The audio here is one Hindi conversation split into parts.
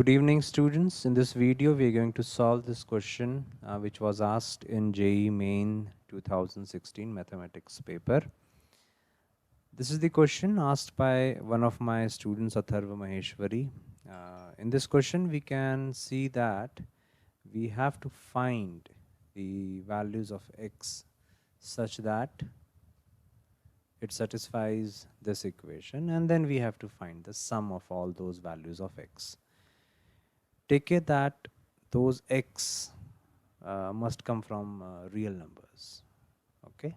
Good evening, students. In this video, we are going to solve this question which was asked in JEE Main 2016 mathematics paper. This is the question asked by one of my students, Atharva Maheshwari. In this question, we can see that we have to find the values of x such that it satisfies this equation, and then we have to find the sum of all those values of x. Take care that those x must come from real numbers. Okay.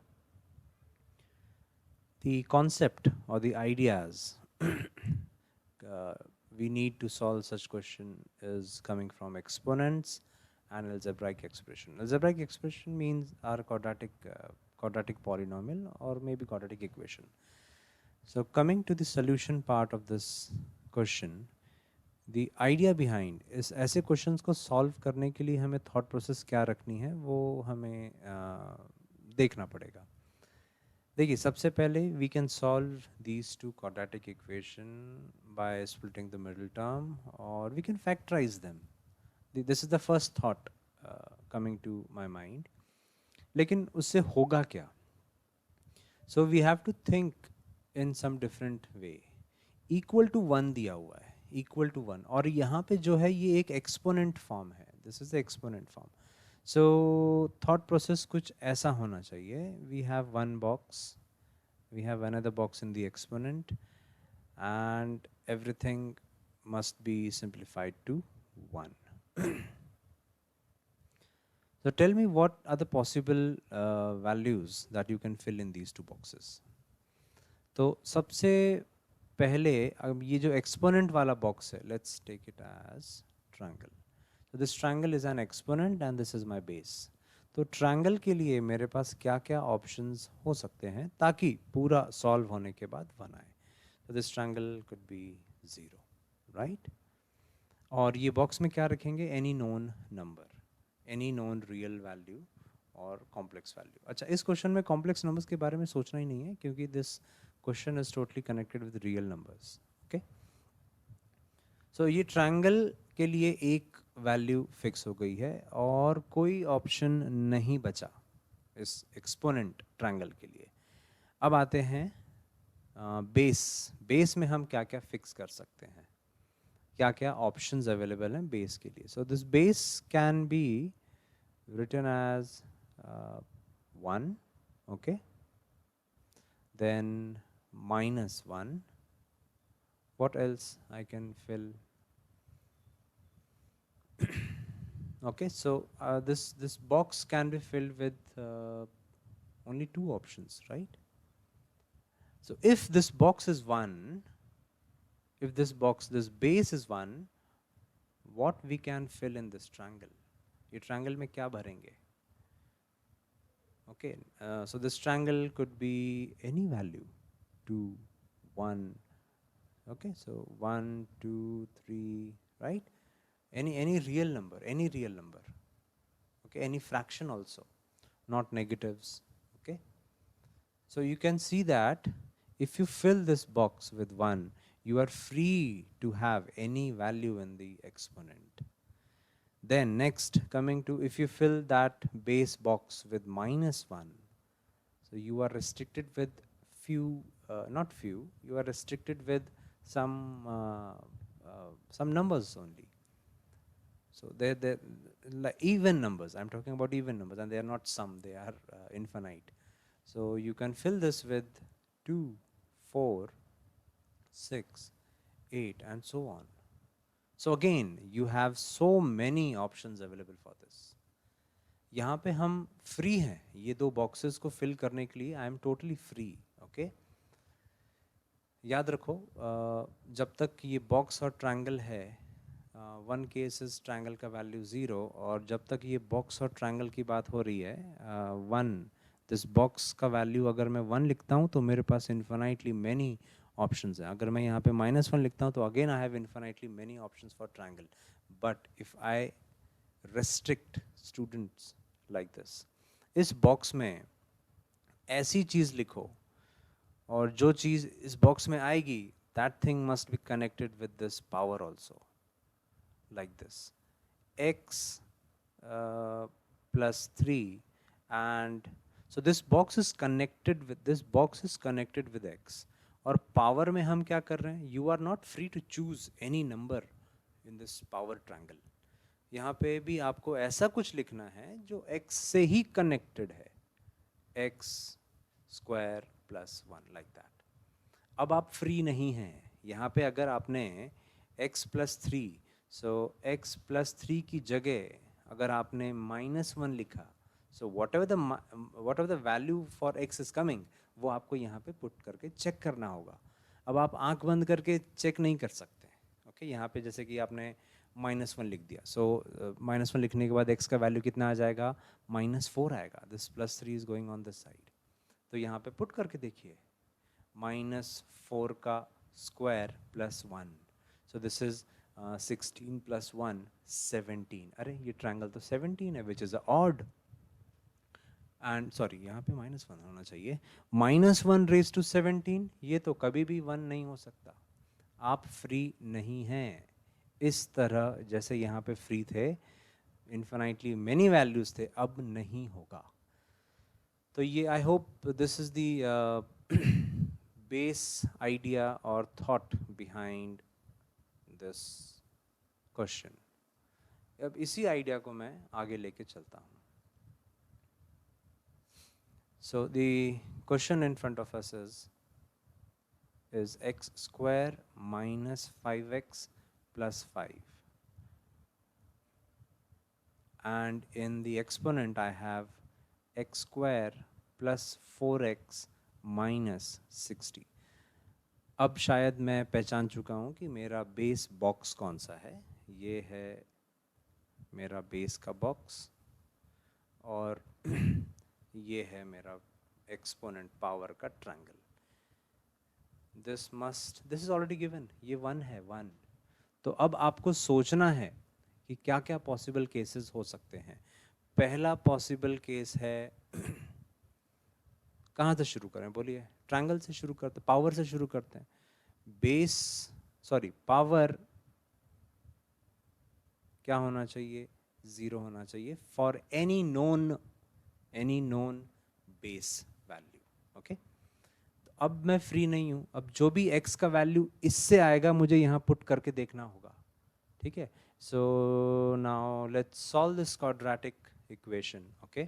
The concept or the ideas we need to solve such question is coming from exponents and algebraic expression. Algebraic expression means our quadratic polynomial or maybe quadratic equation. So coming to the solution part of this question, the idea behind इस ऐसे क्वेश्चंस को सॉल्व करने के लिए हमें थॉट प्रोसेस क्या रखनी है वो हमें देखना पड़ेगा. देखिए सबसे पहले we can solve these two quadratic equation by splitting the middle term और we can factorise them. This is the first thought coming to my mind. लेकिन उससे होगा क्या? So we have to think in some different way. Equal to 1 दिया हुआ है, इक्वल टू 1, और यहाँ पे जो है ये एक एक्सपोनेंट फॉर्म है. This is the exponent form. So thought process कुछ ऐसा होना चाहिए. We have one box, we have another box in the exponent and everything must be simplified to 1. So tell me what are the possible values that you can fill in these two boxes. तो सबसे पहले अब ये जो एक्सपोनेंट वाला बॉक्स है, let's take it as triangle. So this triangle is an exponent and this is my base. तो ट्रायंगल के लिए मेरे पास क्या क्या ऑप्शंस हो सकते हैं ताकि पूरा सॉल्व होने के बाद 1 आए. तो this triangle could be 0, right? और ये बॉक्स में क्या रखेंगे? Any known number, any known real value और कॉम्प्लेक्स वैल्यू. अच्छा, इस क्वेश्चन में कॉम्प्लेक्स नंबर्स के बारे में सोचना ही नहीं है क्योंकि this question is totally connected with real numbers. Okay, so ये ट्रायंगल के लिए एक वैल्यू फिक्स हो गई है और कोई ऑप्शन नहीं बचा इस एक्सपोनेंट ट्रायंगल के लिए. अब आते हैं बेस. बेस में हम क्या क्या फिक्स कर सकते हैं, क्या क्या ऑप्शंस अवेलेबल हैं बेस के लिए. So this base can be written as 1, okay, then -1. What else I can fill? Okay, so this box can be filled with only 2 options, right? So if this box is 1, if this base is 1, what we can fill in this triangle? ये triangle में क्या भरेंगे? Okay, so this triangle could be any value, 2, 1. Okay, so 1, 2, 3, right? Any real number, any real number. Okay, any fraction also, not negatives. Okay, so you can see that if you fill this box with 1, you are free to have any value in the exponent. Then next, coming to if you fill that base box with -1, so you are restricted with few, not few, you are restricted with some numbers only. So they're like even numbers. I'm talking about even numbers, and they are not sum, they are infinite. So you can fill this with 2, 4, 6, 8, and so on. So again, you have so many options available for this. यहाँ पे हम फ्री हैं ये 2 बॉक्सेस को फिल करने के लिए. I am totally free. Okay, याद रखो जब तक ये बॉक्स और ट्रायंगल है, 1 केस इज ट्रायंगल का वैल्यू 0, और जब तक ये बॉक्स और ट्रायंगल की बात हो रही है 1, दिस बॉक्स का वैल्यू अगर मैं 1 लिखता हूँ तो मेरे पास इन्फिनाइटली मैनी ऑप्शंस हैं. अगर मैं यहाँ पे -1 लिखता हूँ तो again I have infinitely many options for triangle. But if I restrict students like this, इस बॉक्स में ऐसी चीज़ लिखो और जो चीज़ इस बॉक्स में आएगी that thing must be connected with this power also. like this, x plus 3, and so this box is connected with x. और पावर में हम क्या कर रहे हैं, you are not free to choose any number in this power triangle. यहाँ पे भी आपको ऐसा कुछ लिखना है जो x से ही कनेक्टेड है, x square plus 1 like that. अब आप फ्री नहीं हैं यहाँ पे. अगर आपने x प्लस 3, सो x प्लस 3 की जगह अगर आपने -1 लिखा, so what ever the value for x is coming, वो आपको यहाँ पे पुट करके चेक करना होगा. अब आप आंख बंद करके चेक नहीं कर सकते. ओके, यहाँ पे जैसे कि आपने -1 लिख दिया, सो -1 लिखने के बाद x का वैल्यू कितना आ जाएगा, -4 आएगा. This +3 is going on this side. तो यहाँ पे पुट करके देखिए, -4 का square plus 1, so this is 16 plus 1 17. अरे ये ट्रायंगल तो 17 है, which is odd. And sorry, यहाँ पे -1 होना चाहिए. -1 रेज टू 17, ये तो कभी भी 1 नहीं हो सकता. आप फ्री नहीं हैं. इस तरह जैसे यहाँ पे फ्री थे, इन्फिनाइटली मेनी वैल्यूज थे, अब नहीं होगा. तो ये I hope this is the base idea और थॉट बिहाइंड दिस क्वेश्चन. अब इसी आइडिया को मैं आगे लेके चलता हूँ. So the question in front of us is x square minus 5x plus 5, and in the exponent I have x square plus 4x minus 60. अब शायद मैं पहचान चुका हूँ कि मेरा बेस बॉक्स कौन सा है. ये है मेरा बेस का बॉक्स, और ये है मेरा एक्सपोनेंट पावर का triangle. This is already given, ये 1 है 1. तो अब आपको सोचना है कि क्या क्या पॉसिबल केसेस हो सकते हैं. पहला पॉसिबल केस है, कहाँ से शुरू करें बोलिए, ट्रायंगल से शुरू करते, पावर से शुरू करते हैं. बेस पावर क्या होना चाहिए, 0 होना चाहिए for any known base value. Okay, अब मैं फ्री नहीं हूँ. अब जो भी x का वैल्यू इससे आएगा मुझे यहाँ पुट करके देखना होगा. ठीक है, so now let's solve this quadratic equation. Okay,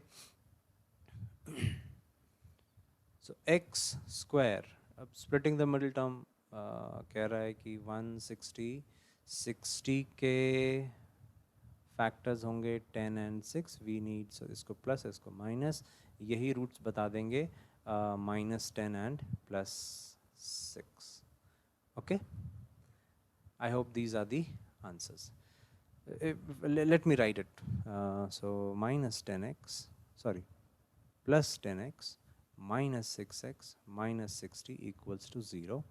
so x square, अब स्प्लिटिंग द मिडिल टर्म कह रहा है कि 160, 60 के फैक्टर्स होंगे 10 एंड 6. वी नीड, सो इसको प्लस इसको माइनस, यही रूट्स बता देंगे, -10 and +6. okay, I hope these are the answers. Let me write it. So minus 10x, sorry, plus 10x minus 6x minus 60 equals to 0.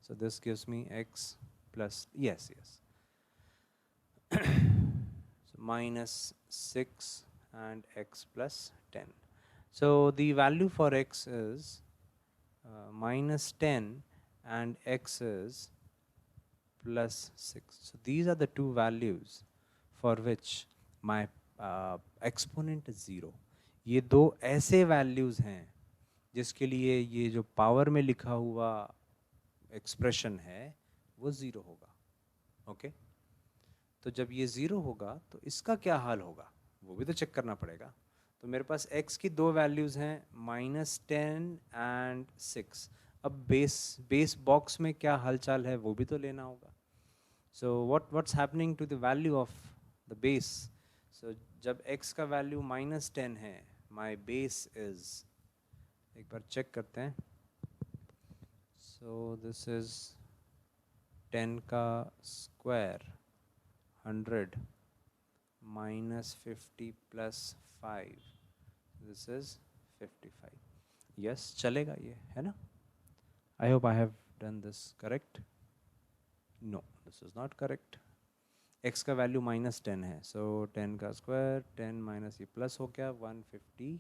So this gives me x plus, yes, so minus 6 and x plus 10. So the value for x is -10 and x is +6. So these are the two values for which my exponent is 0. ये दो ऐसे values हैं जिसके लिए ये जो पावर में लिखा हुआ एक्सप्रेशन है वो 0 होगा. ओके, तो जब ये 0 होगा तो इसका क्या हाल होगा वो भी तो चेक करना पड़ेगा. तो मेरे पास x की दो वैल्यूज़ हैं, -10 एंड 6. अब बेस बॉक्स में क्या हालचाल है वो भी तो लेना होगा. So what's happening to the value of the base. So जब x का वैल्यू -10 है, माय बेस इज, एक बार चेक करते हैं. सो दिस इज 10 का स्क्वायर 100 -50 + 5, this is 55. yes, चलेगा ये, है ना. I hope I have done this correct. No, this is not correct. x का वैल्यू -10 है, so 10 का स्क्वायर 10 माइनस ये प्लस हो गया 155.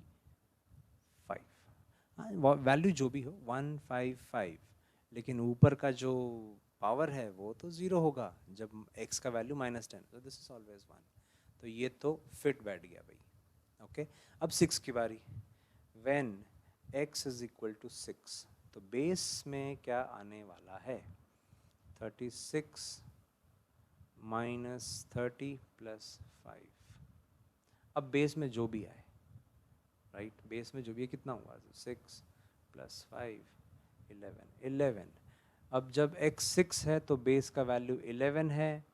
हाँ, वैल्यू जो भी हो 155, लेकिन ऊपर का जो पावर है वो तो ज़ीरो होगा जब x का वैल्यू -10, तो दिस इज ऑलवेज 1। तो ये तो फिट बैठ गया भाई। ओके, अब 6 की बारी। When x is equal to 6, तो बेस में क्या आने वाला है? 36 -30 + 5। अब बेस में जो भी आए, राइट, बेस में जो भी है कितना हुआ? 6 + 5 11। अब जब x 6 है तो बेस का वैल्यू 11 है,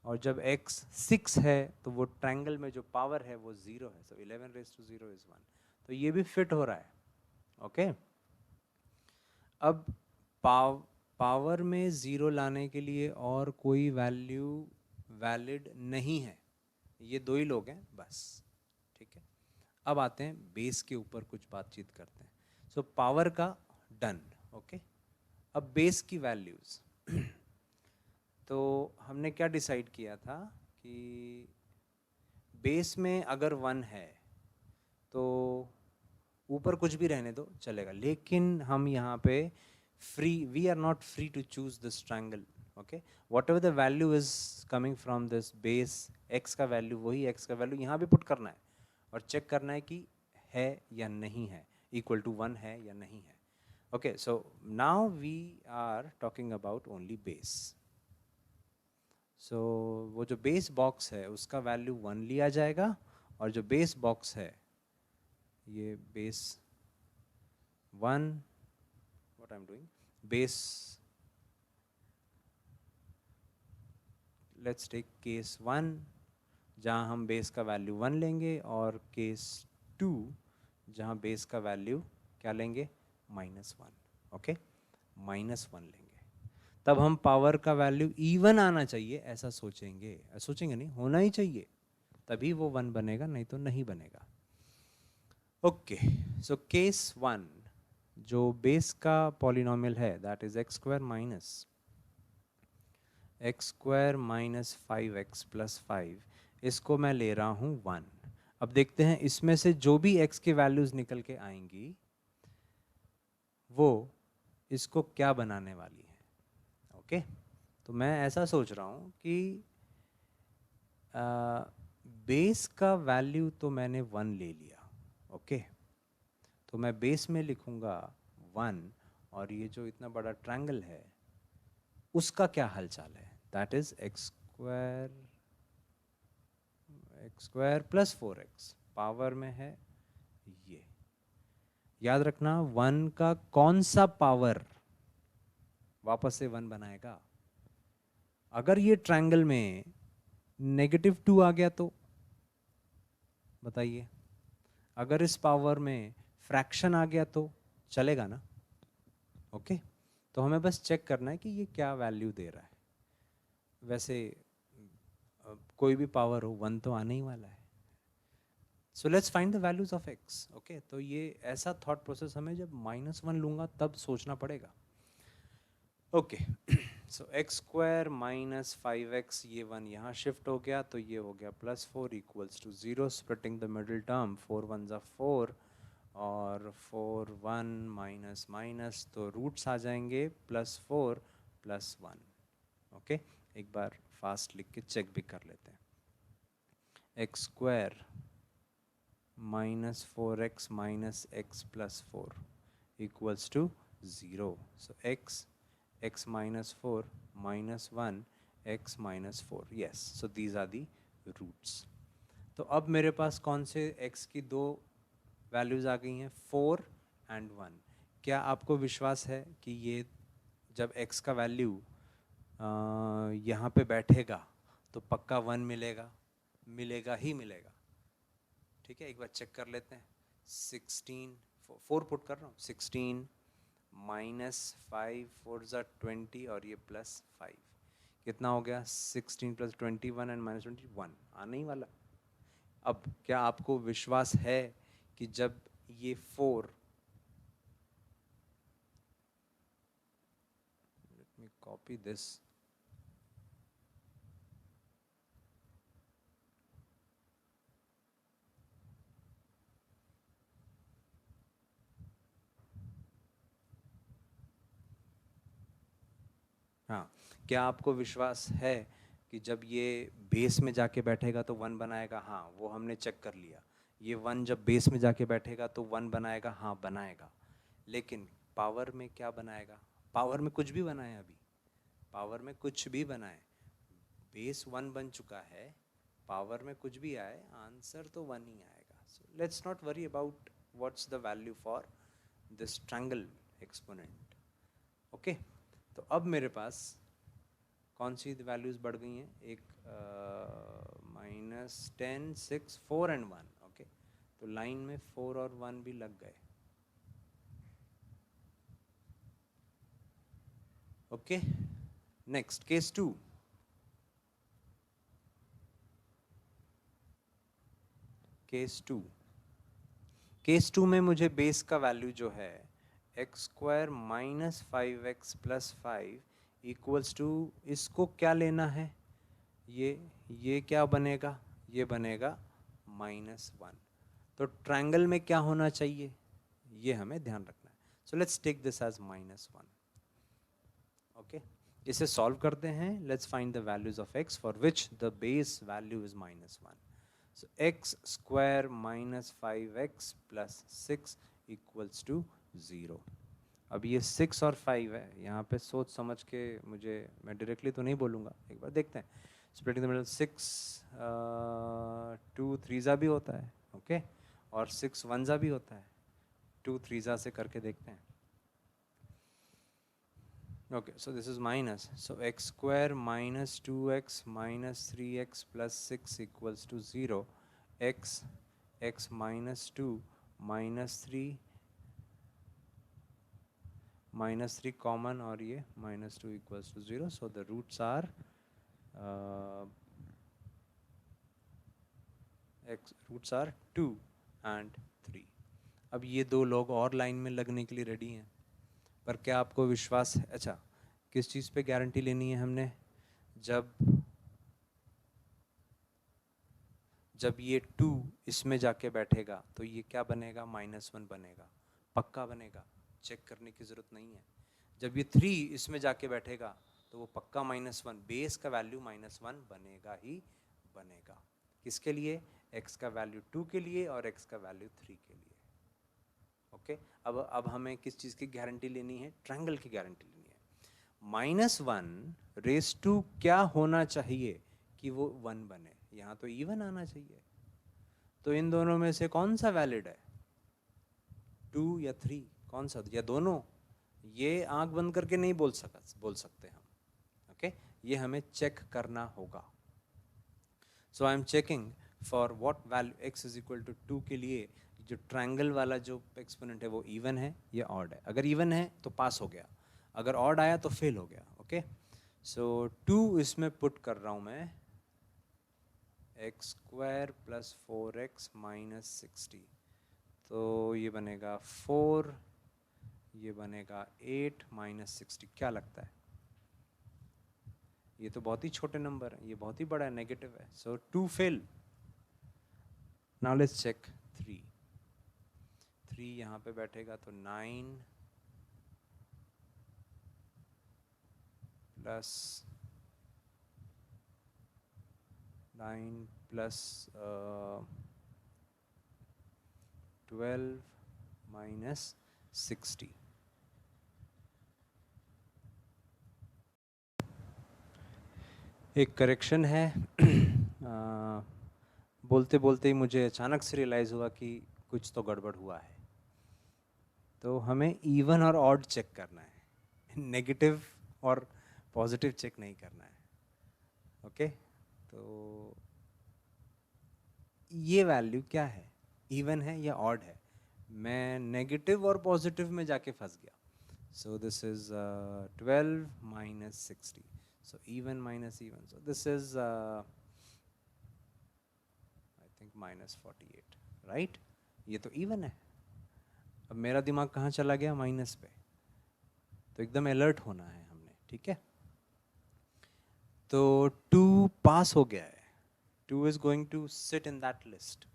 और जब x 6 है तो वो ट्रायंगल में जो पावर है वो 0 है, सो 11⁻0 इज 1। तो ये भी फिट हो रहा है। ओके, अब पावर में 0 लाने के लिए और कोई वैल्यू वैलिड नहीं है, ये दो ही लोग हैं बस। ठीक है, अब आते हैं बेस के ऊपर कुछ बातचीत करते हैं। सो पावर का डन। ओके, अब बेस की वैल्यूज तो हमने क्या डिसाइड किया था कि बेस में अगर 1 है तो ऊपर कुछ भी रहने दो चलेगा, लेकिन हम यहाँ पे we are not free to choose this triangle. Okay, whatever the value is coming from this base, x का वैल्यू, वही एक्स का वैल्यू यहाँ भी पुट करना है और चेक करना है कि है या नहीं है, इक्वल टू 1 है या नहीं है। Okay, so now we are talking about only base. So वो जो बेस बॉक्स है उसका वैल्यू 1 लिया जाएगा, और जो बेस बॉक्स है ये base 1, what I'm doing, base, let's take case 1 जहाँ हम बेस का वैल्यू 1 लेंगे, और केस 2 जहाँ बेस का वैल्यू क्या लेंगे? -1। ओके, -1 लेंगे। तब हम पावर का वैल्यू इवन आना चाहिए ऐसा सोचेंगे, सोचेंगे नहीं, होना ही चाहिए, तभी वो 1 बनेगा, नहीं तो नहीं बनेगा। ओके, सो केस 1 जो बेस का पॉलिनोमियल है दैट इज x² - 5x + 5, इसको मैं ले रहा हूँ 1। अब देखते हैं इसमें से जो भी x की वैल्यूज निकल के आएंगी वो इसको क्या बनाने वाली है। ओके, तो मैं ऐसा सोच रहा हूँ कि बेस का वैल्यू तो मैंने 1 ले लिया। ओके, तो मैं बेस में लिखूंगा 1, और ये जो इतना बड़ा ट्रायंगल है उसका क्या हालचाल है, that is x² + 4x, power में है ये। याद रखना 1 का कौन सा पावर वापस से 1 बनाएगा? अगर ये ट्रायंगल में -2 आ गया तो बताइए, अगर इस पावर में फ्रैक्शन आ गया तो चलेगा ना? ओके, तो हमें बस चेक करना है कि ये क्या वैल्यू दे रहा है। वैसे कोई भी पावर हो 1 तो आने ही वाला है। So let's find the values of x। Okay, तो ये ऐसा थॉट प्रोसेस हमें जब -1 लूंगा तब सोचना पड़ेगा। ओके, सो x² - 5x, ये 1 यहाँ शिफ्ट हो गया तो ये हो गया +4 = 0, splitting the middle term, 4 1s are 4, और 4 1 माइनस माइनस, तो रूट्स आ जाएंगे +4 + 1। ओके, एक बार फास्ट लिख के चेक भी कर लेते हैं। x² - 4x - x + 4 = 0। So x -4 -1 x -4, yes, so these are the roots। तो अब मेरे पास कौन से x की दो वैल्यूज आ गई हैं, 4 एंड 1। क्या आपको विश्वास है कि ये जब x का वैल्यू यहाँ पे बैठेगा तो पक्का 1 मिलेगा? मिलेगा ही मिलेगा। ठीक है, एक बार चेक कर लेते हैं। 16 4 पुट कर रहा हूँ, 16 -5 4s are 20, और ये +5 कितना हो गया? 16 + 21 एंड -21 आने ही वाला। अब क्या आपको विश्वास है कि जब ये 4, लेट मी कॉपी दिस, हाँ, क्या आपको विश्वास है कि जब ये बेस में जाके बैठेगा तो 1 बनाएगा? हाँ, वो हमने चेक कर लिया। ये 1 जब बेस में जाके बैठेगा तो 1 बनाएगा? हाँ, बनाएगा। लेकिन पावर में क्या बनाएगा? पावर में कुछ भी बनाए, अभी पावर में कुछ भी बनाए, बेस 1 बन चुका है, पावर में कुछ भी आए, आंसर तो 1 ही आएगा। So let's not worry about what's the value for this triangle exponent. Okay, तो अब मेरे पास कौन सी वैल्यूज बढ़ गई हैं? एक -10, 6, 4 एंड 1। ओके, तो लाइन में 4 और 1 भी लग गए। Okay, next case 2। Case two में मुझे बेस का वैल्यू जो है x² - 5x + 5 इक्वल्स टू, इसको क्या लेना है? ये क्या बनेगा? ये बनेगा -1। तो ट्रायंगल में क्या होना चाहिए, ये हमें ध्यान रखना है। So let's take this as -1। Okay, इसे सॉल्व करते हैं। Let's find the values of x for which the base value is -1। So x² - 5x + 6 equals to 0। अब ये 6 और 5 है, यहाँ पे सोच समझ के, मुझे, मैं डायरेक्टली तो नहीं बोलूँगा, एक बार देखते हैं। स्प्लिटिंग द मिडल, 6 2 3 भी होता है, ओके, और 6 1 भी होता है। 2 3 से करके देखते हैं। Okay, so this is minus. So x² - 2x - 3x + 6 equals to 0. x - 2 - 3 -3 common, और ये -2 equals to 0. So the roots are roots are 2 and 3. अब ये दो लोग और लाइन में लगने के लिए रेडी हैं, पर क्या आपको विश्वास है? अच्छा, किस चीज़ पे गारंटी लेनी है हमने? जब ये 2 इसमें जाके बैठेगा तो ये क्या बनेगा? -1 बनेगा। पक्का बनेगा, चेक करने की ज़रूरत नहीं है। जब ये 3 इसमें जाके बैठेगा तो वो पक्का -1, बेस का वैल्यू -1 बनेगा ही बनेगा। किसके लिए? x का वैल्यू 2 के लिए और x का वैल्यू 3 के लिए। ओके, अब हमें किस चीज़ की गारंटी लेनी है? ट्रायंगल की गारंटी लेनी है। -1 क्या होना चाहिए कि वो 1 बने? यहाँ तो इवन आना चाहिए। तो इन दोनों में से कौन सा वैलिड है? 2 या 3? कौन सा? या दोनों? ये आंख बंद करके नहीं बोल सकते हम। ओके, ये हमें चेक करना होगा। So I am checking for what value x = 2 के लिए जो ट्रायंगल वाला जो एक्सपोनेंट है वो इवन है या ऑड है। अगर इवन है तो पास हो गया, अगर ऑड आया तो फेल हो गया। ओके, सो 2 इसमें पुट कर रहा हूँ मैं, x² + 4x - 60। तो ये बनेगा 4, ये बनेगा 8 - 60। क्या लगता है? ये तो बहुत ही छोटे नंबर है, ये बहुत ही बड़ा है, नेगेटिव है। So 2 fail. Now let's check 3। 3 यहाँ पे बैठेगा तो 9 + 12 - 60। एक करेक्शन है। बोलते बोलते ही मुझे अचानक से रियलाइज़ हुआ कि कुछ तो गड़बड़ हुआ है। तो हमें इवन और ऑड चेक करना है, नेगेटिव और पॉजिटिव चेक नहीं करना है। ओके, तो ये वैल्यू क्या है? इवन है या ऑड है? मैं नेगेटिव और पॉजिटिव में जाके फंस गया। So this is 12 - 60। So even minus even, so this is I think -48, right? ये तो इवन है। अब मेरा दिमाग कहाँ चला गया? माइनस पे। तो एकदम अलर्ट होना है हमने, ठीक है? तो 2 पास हो गया है, 2 is going to sit in that list.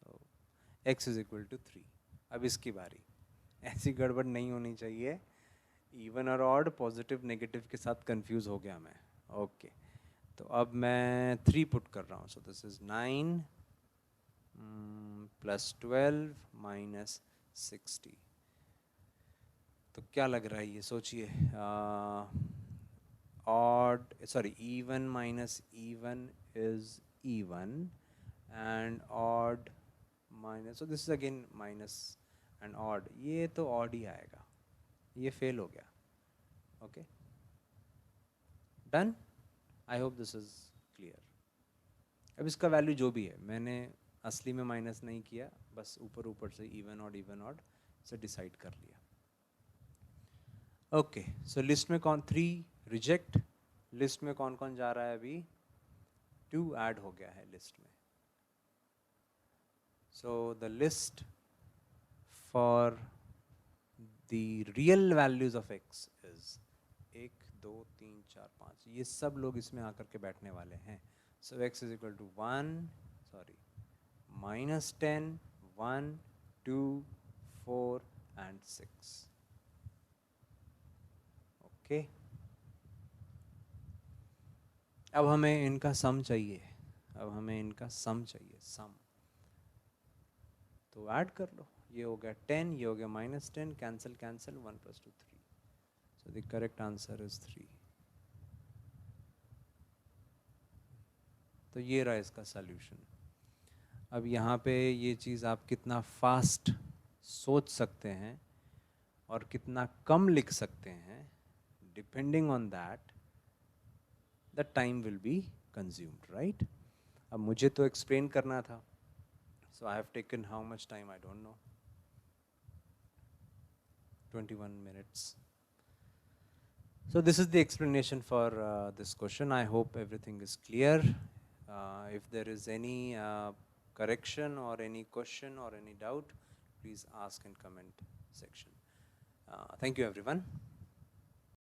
So, x = 3। अब इसकी बारी। ऐसी गड़बड़ नहीं होनी चाहिए इवन और ऑड, पॉजिटिव नेगेटिव के साथ कंफ्यूज हो गया मैं. ओके, तो अब मैं 3 पुट कर रहा हूँ. So this is 9 plus 12 minus 60. तो क्या लग रहा है ये सोचिए. Odd, sorry, even minus even is even, and odd minus, so this is again minus and odd. ये तो ऑड ही आएगा, ये फेल हो गया. Okay, done. I hope this is clear. अब इसका वैल्यू जो भी है, मैंने असली में माइनस नहीं किया, बस ऊपर ऊपर से इवन ऑड से डिसाइड कर लिया. ओके, सो लिस्ट में कौन 3 रिजेक्ट. लिस्ट में कौन कौन जा रहा है अभी? 2 ऐड हो गया है लिस्ट में. So the list for the real values of x is 1 2 3 4 5. ये सब लोग इसमें आकर के बैठने वाले हैं. So x is equal to 1, sorry, -10, 1, 2, 4 and 6. Okay, अब हमें इनका सम चाहिए. अब हमें इनका सम चाहिए, सम. तो ऐड कर लो. ये हो गया 10, ये हो गया -10, cancel cancel, 1 + 2 3. So the correct answer is 3. तो ये रहा इसका सल्यूशन. अब यहाँ पे ये चीज़ आप कितना फास्ट सोच सकते हैं और कितना कम लिख सकते हैं, depending on that the time will be consumed, right. अब मुझे तो एक्सप्लेन करना था, so I have taken how much time, I don't know, 21 minutes. So this is the explanation for this question. I hope everything is clear. If there is any correction or any question or any doubt, please ask in comment section. Thank you everyone.